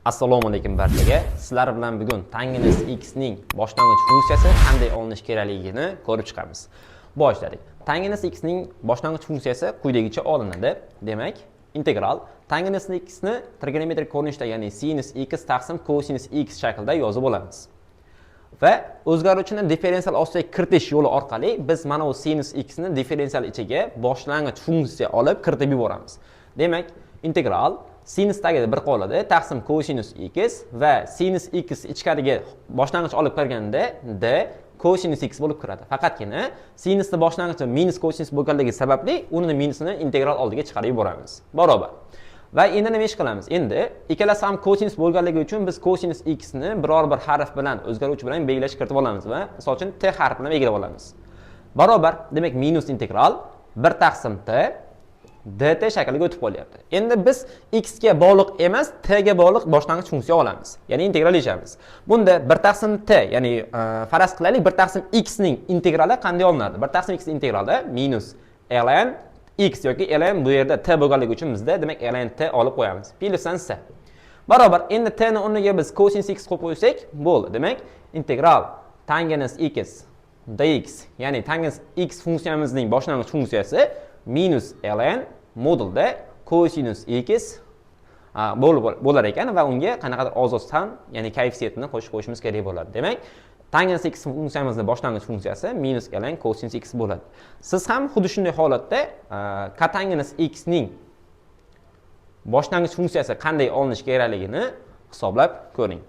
Assalomu alaykum barchaga. Sizlar bilan bugun tangens x ning boshlang'ich funksiyasi qanday olinish kerakligini ko'rib chiqamiz. Boshladik. Tangens x ning boshlang'ich funksiyasi quyidagicha olinadi. Demak, integral tangens x ni trigonometrik ko'rinishda, ya'ni sinus x taqsim kosinus x shaklida yozib olamiz. Va o'zgaruvchini differensial osiga kiritish yo'li orqali biz mana bu sinus x ni differensial ichiga boshlang'ich funksiya olib kiritib yuboramiz. Demak, integral sinus tagida bir qoladi, taqsim kosinus x va sinus x ichkariga boshlang'ich olib kirganda d kosinus x bo'lib kiradi. Faqatgina sinusni boshlang'ichi minus kosinus bo'lganligi sababli uni minusini integral oldiga chiqarib yuboramiz. Barobar. Va endi nima ish qilamiz? Endi ikkalasi ham kosinus bo'lganligi uchun biz kosinus x ni biror bir harf bilan o'zgaruvchi bilan belgilash kiritib olamiz va misol uchun t harf bilan belgilab olamiz. Barobar, demak minus integral 1 taqsim t dt shakliga o'tib qolyapti. Endi biz x ga bog'liq emas, t ga bog'liq boshlang'ich funksiya olamiz. Ya'ni integrallashamiz. Bunda 1 taqsim t, ya'ni faraz qilaylik 1 taqsim x ning integrali qanday olinadi? 1 taqsim x integrali minus ln x yoki ln bu yerda t bo'lganligi uchun bizda demak ln t olib qo'yamiz. Plusdan s. Barobar, endi t ni o'rniga biz cosinus x qo'yib qo'ysak, bo'ldi. Demak, integral tangens x dx, ya'ni tangens x funksiyamizning boshlang'ich funksiyasi minus ln modulda cosinus x bo'lar ekan va unga qanaqadir ozoddan, ya'ni koeffitsiyentini qo'shib qo'yishimiz kerak bo'ladi. Demak, tangens x funksiyamizning boshlang'ich funksiyasi minus ln cosinus x bo'ladi. Siz ham xuddi shunday holatda kotangens x ning boshlang'ich funksiyasi qanday olinish kerakligini hisoblab ko'ring.